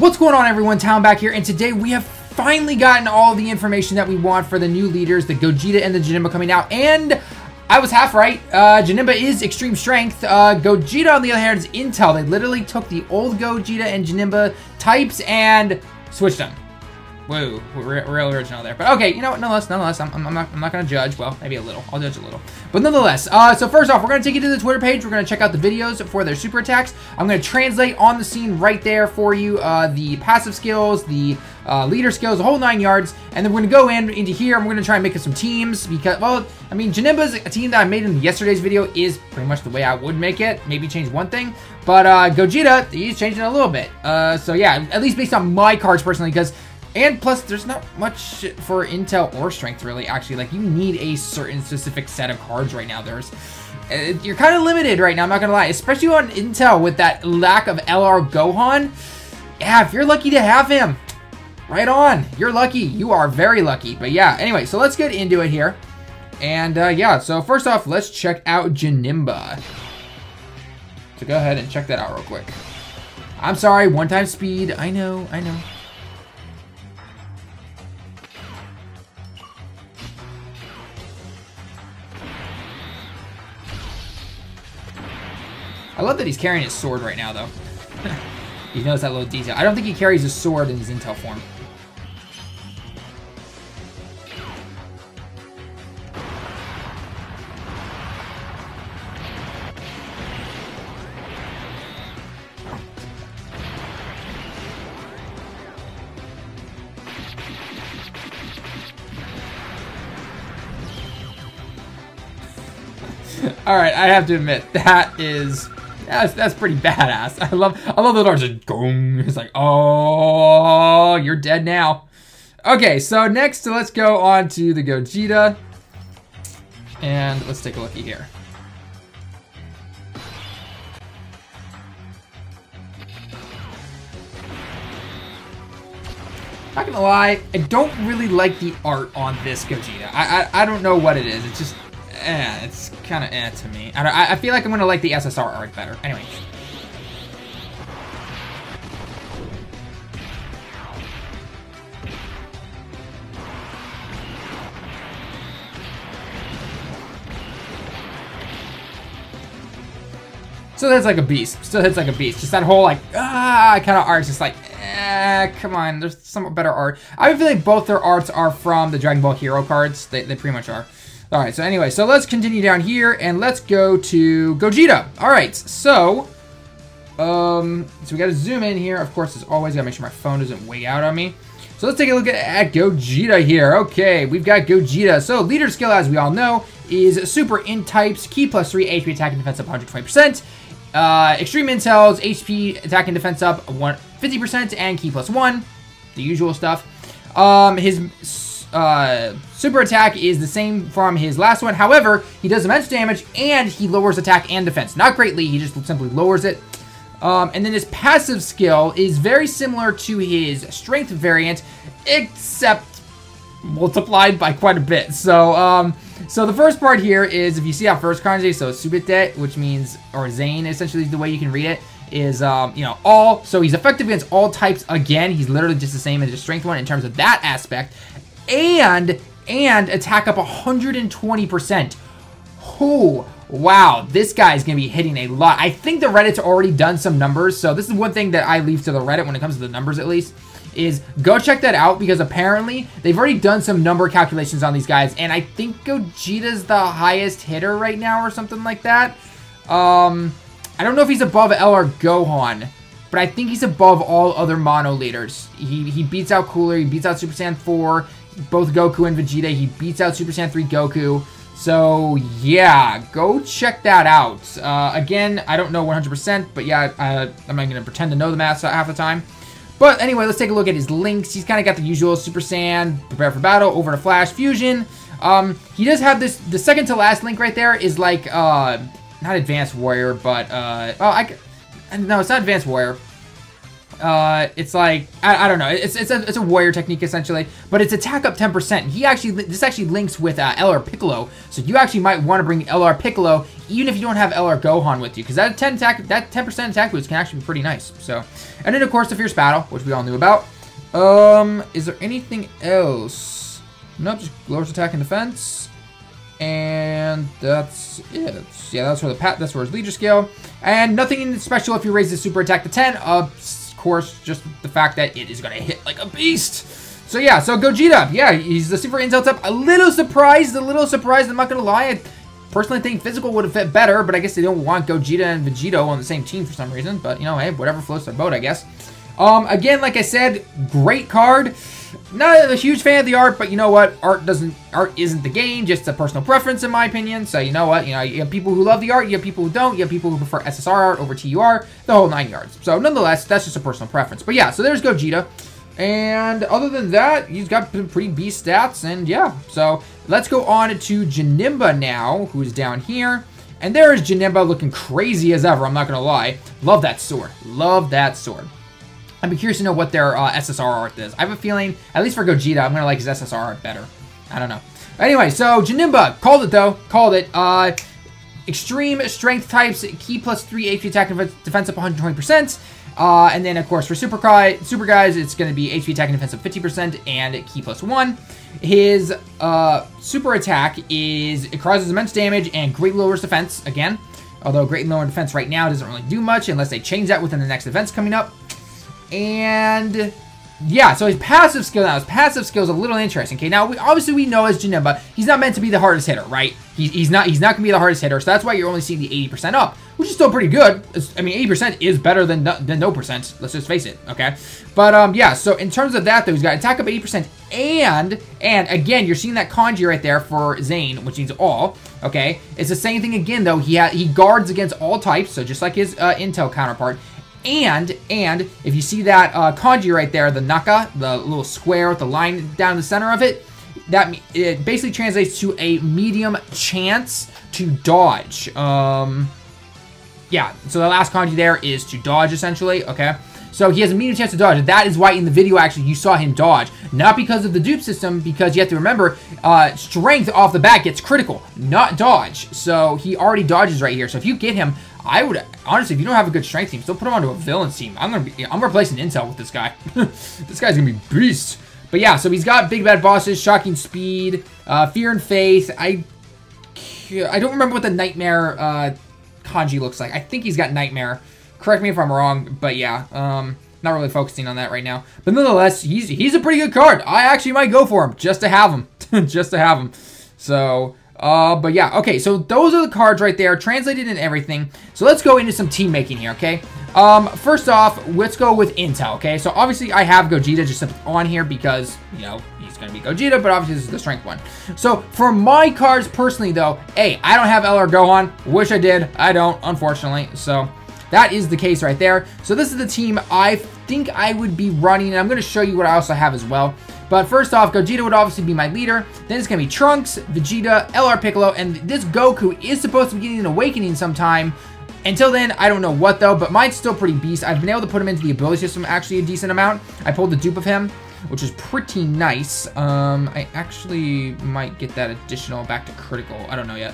What's going on, everyone? Town back here, and today we have finally gotten all the information that we want for the new leaders, the Gogeta and the Janemba coming out, and I was half right. Janemba is extreme strength. Gogeta, on the other hand, is intel. They literally took the old Gogeta and Janemba types and switched them. Whoa, real original there. But okay, you know what? Nonetheless, I'm not gonna judge. Well, maybe a little. I'll judge a little. But nonetheless, so first off, we're gonna take you to the Twitter page. We're gonna check out the videos for their super attacks. I'm gonna translate on the scene right there for you the passive skills, the leader skills, the whole 9 yards, and then we're gonna go into here and we're gonna try and make some teams because, well, I mean, Janemba's a team that I made in yesterday's video is pretty much the way I would make it. Maybe change one thing, but Gogeta, he's changing it a little bit. So yeah, at least based on my cards personally, because. And plus, there's not much for intel or strength, really, actually. Like, you need a certain specific set of cards right now. You're kind of limited right now, I'm not going to lie. Especially on intel with that lack of LR Gohan. Yeah, if you're lucky to have him, right on. You're lucky. You are very lucky. But yeah, anyway, so let's get into it here. And yeah, so first off, let's check out Janemba. So go ahead and check that out real quick. I'm sorry, one-time speed. I know. I love that he's carrying his sword right now, though. You notice that little detail. I don't think he carries his sword in his intel form. All right, I have to admit that's pretty badass. I love the doors just gong. It's like, oh, you're dead now. Okay, so next let's go on to the Gogeta. And let's take a looky here. Not gonna lie, I don't really like the art on this Gogeta. I don't know what it is. It's just it's kind of to me. I feel like I'm gonna like the SSR art better. Anyway. So that's like a beast. Still hits like a beast. Just that whole like kind of art. Just like come on. There's some better art. I feel like both their arts are from the Dragon Ball Hero cards. They pretty much are. All right, so anyway, so let's continue down here and let's go to Gogeta. All right, so we got to zoom in here. Of course, as always, got to make sure my phone doesn't way out on me. So let's take a look at Gogeta here. Okay, we've got Gogeta. So leader skill, as we all know, is super in types, ki +3, HP attack and defense up 120%. Extreme intels, HP attack and defense up 50%, and ki +1, the usual stuff. His super attack is the same from his last one. However, he does immense damage and he lowers attack and defense. Not greatly, he just simply lowers it. And then his passive skill is very similar to his strength variant, except multiplied by quite a bit. So, so the first part here is, if you see our first kanji, so subite, which means, or Zane, essentially is the way you can read it, is, you know, all. So he's effective against all types again. He's literally just the same as his strength one in terms of that aspect. And attack up 120%. Oh, wow. This guy's going to be hitting a lot. I think the Reddit's already done some numbers. So this is one thing that I leave to the Reddit when it comes to the numbers, at least, is go check that out because apparently they've already done some number calculations on these guys. And I think Gogeta's the highest hitter right now or something like that. I don't know if he's above LR Gohan, but I think he's above all other mono leaders. He beats out Cooler. He beats out Super Saiyan 4. Both Goku and Vegeta. He beats out Super Saiyan 3 Goku. So, yeah, go check that out. Again, I don't know 100%, but yeah, I'm not going to pretend to know the math half the time. But anyway, let's take a look at his links. He's kind of got the usual Super Saiyan, prepare for battle, over to Flash, Fusion. He does have this, the second to last link right there is like, not Advanced Warrior, but, no, it's not Advanced Warrior. It's like, I don't know, it's a warrior technique essentially, but it's attack up 10%. This actually links with LR Piccolo, so you actually might want to bring LR Piccolo even if you don't have LR Gohan with you, because that 10% attack boost can actually be pretty nice. So, and then of course the Fierce Battle, which we all knew about. Is there anything else? Nope, just lowers attack and defense. And that's it. Yeah, that's where his leader scale. And nothing special if you raise the super attack to 10. Of course, just the fact that it is gonna hit like a beast. So yeah, so Gogeta, yeah, he's the super intel type. A little surprised, I'm not gonna lie. I personally think physical would have fit better, but I guess they don't want Gogeta and Vegito on the same team for some reason. But, you know, hey, whatever floats their boat, I guess. Again, like I said, great card. Not a huge fan of the art, but you know what? Art isn't the game, just a personal preference in my opinion. So you know what? You know, you have people who love the art, you have people who don't, you have people who prefer SSR art over TUR, the whole 9 yards. So nonetheless, that's just a personal preference. But yeah, so there's Gogeta. And other than that, he's got some pretty beast stats, and yeah. So let's go on to Janemba now, who's down here. And there is Janemba looking crazy as ever, I'm not gonna lie. Love that sword. Love that sword. I'd be curious to know what their SSR art is. I have a feeling, at least for Gogeta, I'm gonna like his SSR art better. I don't know. Anyway, so Janemba, called it though. Called it. Extreme strength types, key plus 3 HP attack and defense up 120%. And then, of course, for super guys, it's going to be HP attack and defense of 50% and key plus 1. His super attack is, it causes immense damage and greatly lowers defense, again. Although greatly lowering defense right now doesn't really do much unless they change that within the next events coming up. And yeah, so his passive skill now, is a little interesting. Okay, now obviously we know as Janemba, he's not meant to be the hardest hitter, right? He's not gonna be the hardest hitter, so that's why you're only seeing the 80% up, which is still pretty good. I mean, 80% is better than no percent. Let's just face it, okay? But yeah, so in terms of that though, he's got attack up 80%, and again, you're seeing that kanji right there for Zane, which means all. Okay, it's the same thing again though. He guards against all types, so just like his Intel counterpart. And if you see that kanji right there, the Naka, the little square with the line down the center of it, it basically translates to a medium chance to dodge. Yeah, so the last kanji there is to dodge, essentially, okay? So he has a medium chance to dodge. That is why in the video, actually, you saw him dodge. Not because of the dupe system, because you have to remember, strength off the bat gets critical, not dodge. So he already dodges right here. So if you get him, I would, honestly, if you don't have a good strength team, still put him onto a villain's team. I'm replacing Intel with this guy. This guy's gonna be beast. But yeah, so he's got big bad bosses, shocking speed, fear and faith. I don't remember what the nightmare kanji looks like. I think he's got nightmare. Correct me if I'm wrong, but yeah, not really focusing on that right now. But nonetheless, he's a pretty good card. I actually might go for him just to have him, just to have him. So. But yeah, okay, so those are the cards right there, translated and everything. So let's go into some team making here, okay? First off, let's go with Intel, okay? So obviously I have Gogeta just on here because, you know, he's gonna be Gogeta, but obviously this is the strength one. So for my cards personally though, hey, I don't have LR Gohan. Wish I did. I don't, unfortunately. So that is the case right there. So this is the team I think I would be running, and I'm gonna show you what I also have as well. But first off, Gogeta would obviously be my leader. Then it's going to be Trunks, Vegeta, LR Piccolo, and this Goku is supposed to be getting an awakening sometime. Until then, I don't know what though, but mine's still pretty beast. I've been able to put him into the ability system actually a decent amount. I pulled the dupe of him, which is pretty nice. I actually might get that additional back to critical. I don't know yet.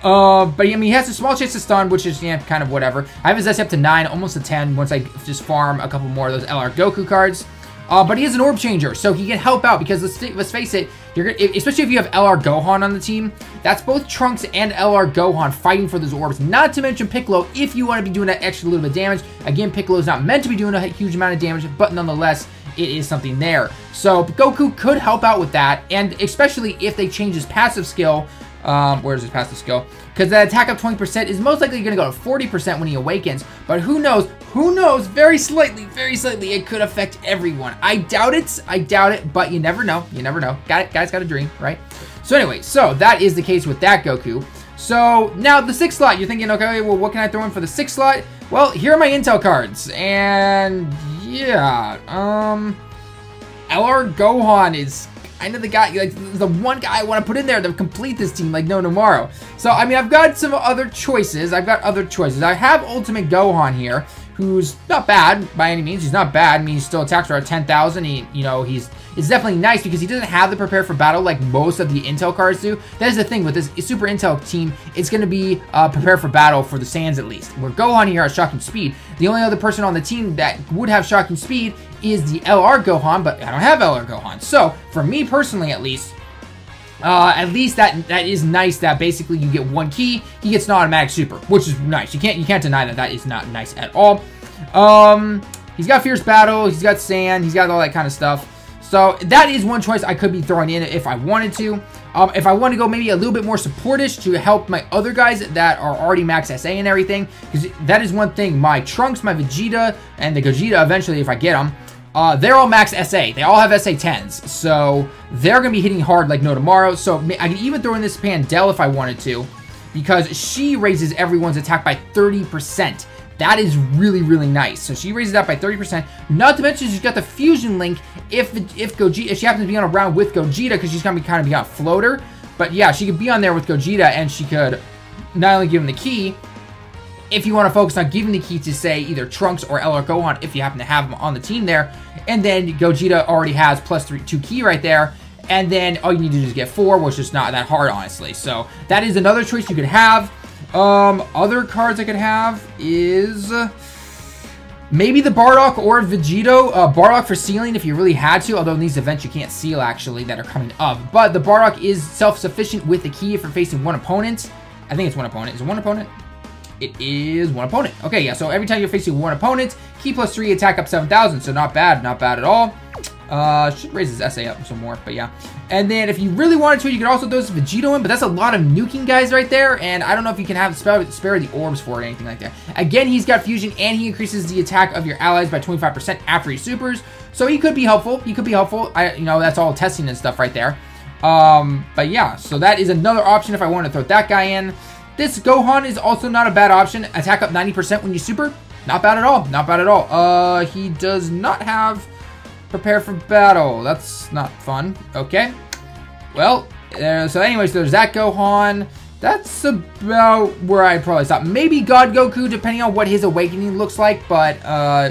But I mean, he has a small chance to stun, which is, yeah, kind of whatever. I have his S up to 9, almost to 10 once I just farm a couple more of those LR Goku cards. But he is an orb changer, so he can help out because let's face it, especially if you have LR Gohan on the team, that's both Trunks and LR Gohan fighting for those orbs. Not to mention Piccolo, if you want to be doing that extra little bit of damage. Again, Piccolo is not meant to be doing a huge amount of damage, but nonetheless, it is something there. So Goku could help out with that, and especially if they change his passive skill. Where's his passive skill? Because that attack up 20% is most likely going to go to 40% when he awakens. But who knows? Who knows? Very slightly, it could affect everyone. I doubt it, but you never know. You never know. Guys got a dream, right? So anyway, so that is the case with that Goku. So now the 6th slot, you're thinking, okay, well, what can I throw in for the 6th slot? Well, here are my Intel cards. And yeah, LR Gohan is kind of the guy, like the one guy I want to put in there to complete this team like no tomorrow. So, I mean, I've got some other choices. I have Ultimate Gohan here, who's not bad by any means. He's not bad. I mean, he still attacks for 10,000. You know, he's is definitely nice because he doesn't have the prepare for battle like most of the Intel cards do. That is the thing with this Super Intel team. It's going to be prepare for battle for the Saiyans at least. Where Gohan here has shocking speed. The only other person on the team that would have shocking speed is the LR Gohan, but I don't have LR Gohan. So for me personally, at least that is nice that basically you get one key, he gets an automatic super, which is nice. You can't deny that. That is not nice at all. He's got fierce battle, he's got sand, he's got all that kind of stuff. So that is one choice I could be throwing in if I wanted to. If I want to go maybe a little bit more supportish to help my other guys that are already max SA and everything, because that is one thing. My Trunks, my Vegeta, and the Gogeta eventually if I get them, they're all max SA. They all have SA 10s. So they're going to be hitting hard like no tomorrow. So I can even throw in this Pandel if I wanted to, because she raises everyone's attack by 30%. That is really, really nice. So she raises that by 30%. Not to mention she's got the fusion link if she happens to be on a round with Gogeta, because she's going to be on floater. But yeah, she could be on there with Gogeta, and she could not only give him the key, if you want to focus on giving the key to, say, either Trunks or LR Gohan, if you happen to have him on the team there. And then Gogeta already has +2 key right there. And then all you need to do is get 4, which is not that hard, honestly. So that is another choice you could have. Other cards I could have is maybe the Bardock or Vegito. Bardock for sealing if you really had to, although in these events you can't seal actually that are coming up. But the Bardock is self-sufficient with the key if you're facing one opponent. I think it's one opponent. Is it one opponent? It is one opponent. Okay, yeah, so every time you're facing one opponent, key +3, attack up 7,000. So not bad at all. Should raise his SA up some more, but yeah. And then if you really wanted to, you could also throw this Vegito in, but that's a lot of nuking guys right there, and I don't know if you can have spare the orbs for it or anything like that. Again, he's got fusion, and he increases the attack of your allies by 25% after he supers, so he could be helpful. You know, that's all testing and stuff right there. But yeah, so that is another option if I want to throw that guy in. This Gohan is also not a bad option. Attack up 90% when you super. Not bad at all. He does not have prepare for battle. That's not fun. Okay. Well, so anyways, there's that Gohan. That's about where I'd probably stop. Maybe God Goku, depending on what his awakening looks like, but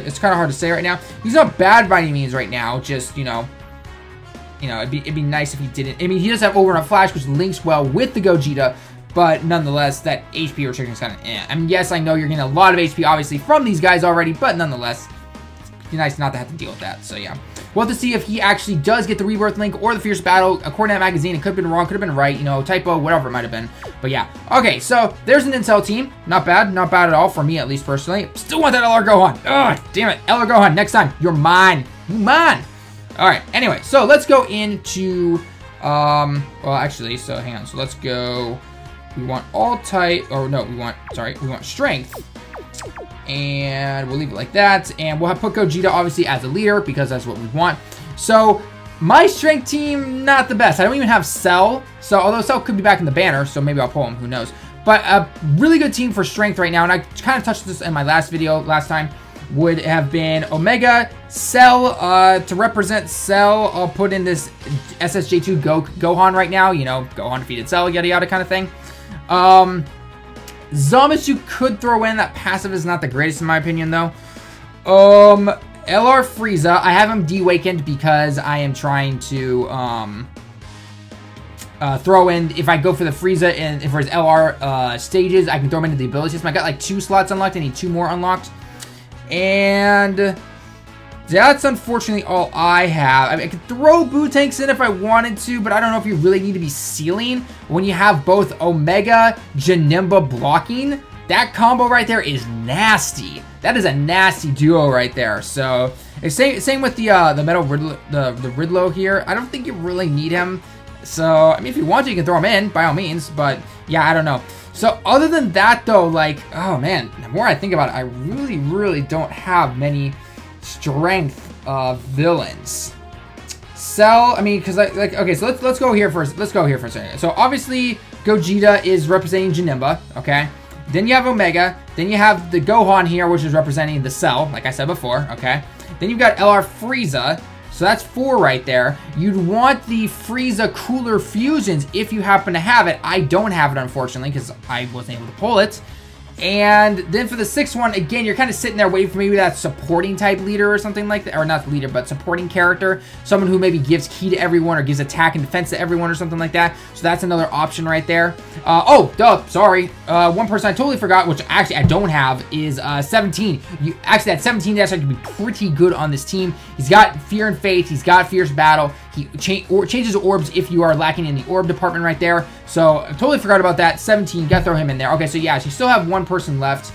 it's kind of hard to say right now. He's not bad by any means right now. Just, you know, it'd be nice if he didn't. I mean, he does have Overrun Flash, which links well with the Gogeta, but nonetheless, that HP restriction is kind of I mean, yes, I know you're getting a lot of HP, obviously, from these guys already, but nonetheless, it's nice not to have to deal with that. So, yeah. We'll have to see if he actually does get the Rebirth Link or the Fierce Battle. According to that magazine, it could have been wrong, could have been right, you know, typo, whatever it might have been. But, yeah. Okay, so there's an Intel team. Not bad at all, for me at least, personally. Still want that LR Gohan. Ugh, damn it. LR Gohan, next time. You're mine. You're mine. All right, anyway, so let's go into, well, actually, so hang on. So let's go. We want all type, or no, we want strength. And we'll leave it like that. And we'll have put Gogeta, obviously, as a leader, because that's what we want. So, my strength team, not the best. I don't even have Cell. So, although Cell could be back in the banner, so maybe I'll pull him, who knows. But a really good team for strength right now, and I kind of touched this in my last video last time, would have been Omega, Cell. To represent Cell, I'll put in this SSJ2 Gohan right now. You know, Gohan defeated Cell, yada yada kind of thing. Zombies you could throw in. That passive is not the greatest in my opinion, though. LR Frieza, I have him de-awakened because I am trying to throw in, if I go for the Frieza and for his LR stages, I can throw him into the ability system. I got like 2 slots unlocked. I need 2 more unlocked. And that's unfortunately all I have. I mean, I could throw Boo-Tanks in if I wanted to, but I don't know if you really need to be sealing when you have both Omega, Janemba blocking. That combo right there is nasty. That is a nasty duo right there. So, same with the Metal Riddler, the Riddler here. I don't think you really need him. So, I mean, if you want to, you can throw him in, by all means. But, yeah, I don't know. So, other than that, though, like, oh, man, the more I think about it, I really, really don't have many strength villains. Cell, I mean, because okay, so let's go here first. Let's go here for a second. So obviously Gogeta is representing Janemba, okay? Then you have Omega. Then you have the Gohan here, which is representing the Cell, like I said before, okay? Then you've got LR Frieza. So that's 4 right there. You'd want the Frieza Cooler Fusions if you happen to have it. I don't have it, unfortunately, because I wasn't able to pull it. And then for the 6th one, again, you're kind of sitting there waiting for maybe that supporting type leader or something like that. Or not leader, but supporting character. Someone who maybe gives ki to everyone or gives attack and defense to everyone or something like that. So that's another option right there. Sorry. One person I totally forgot, which actually I don't have, is 17. Actually, that 17 actually could be pretty good on this team. He's got Fear and Faith. He's got Fierce Battle. He changes orbs if you are lacking in the orb department right there. So I totally forgot about that. 17, gotta throw him in there. Okay, so yeah, so you still have one person left.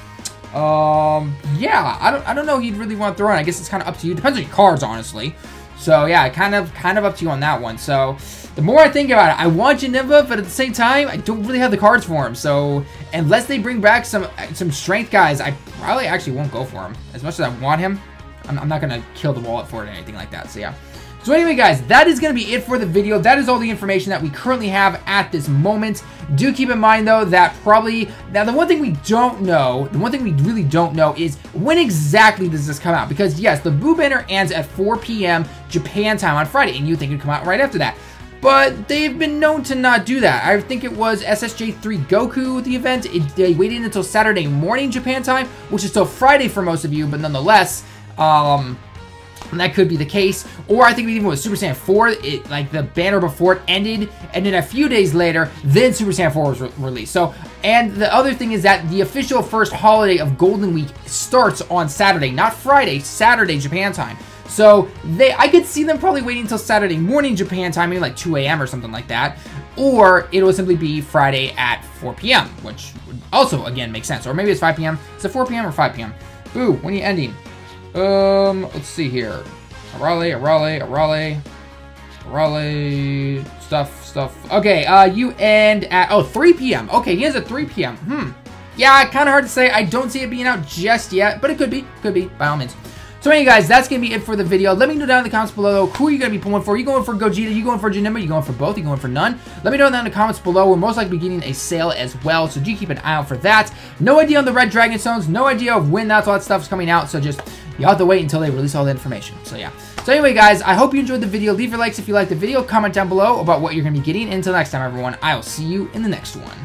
Yeah, I don't know who you'd really want to throw in. I guess it's kind of up to you. Depends on your cards, honestly. So yeah, kind of up to you on that one. So the more I think about it, I want Janemba, but at the same time, I don't really have the cards for him. So unless they bring back some strength guys, I probably actually won't go for him. As much as I want him, I'm not gonna kill the wallet for it or anything like that. So yeah. So anyway, guys, that is going to be it for the video. That is all the information that we currently have at this moment. Do keep in mind, though, that now the one thing we really don't know is when exactly does this come out? Because, yes, the Boo Banner ends at 4 p.m. Japan time on Friday, and you think it'd come out right after that. But they've been known to not do that. I think it was SSJ3 Goku, the event. They waited until Saturday morning Japan time, which is still Friday for most of you, but nonetheless, and that could be the case. Or I think even with Super Saiyan 4, like the banner before it ended, and then a few days later, then Super Saiyan 4 was released. So, and the other thing is that the official first holiday of Golden Week starts on Saturday, not Friday, Saturday Japan time. So I could see them probably waiting until Saturday morning Japan time, maybe like 2 a.m. or something like that. Or it will simply be Friday at 4 p.m., which would also, again, make sense. Or maybe it's 5 p.m. Is it 4 p.m. or 5 p.m.? Boo, when are you ending? Let's see here. Arale, stuff. Okay, you end at, 3 p.m. Okay, he ends at 3 p.m. Yeah, kind of hard to say. I don't see it being out just yet, but it could be, by all means. So anyway, guys, that's going to be it for the video. Let me know down in the comments below, who are you going to be pulling for? Are you going for Gogeta? Are you going for Janemba? Are you going for both? Are you going for none? Let me know down in the comments below. We're most likely getting a sale as well, so do keep an eye out for that. No idea on the Red Dragon Stones. No idea of when all that stuff is coming out, so just, you have to wait until they release all the information. So yeah. So anyway, guys, I hope you enjoyed the video. Leave your likes if you liked the video. Comment down below about what you're going to be getting. Until next time, everyone, I will see you in the next one.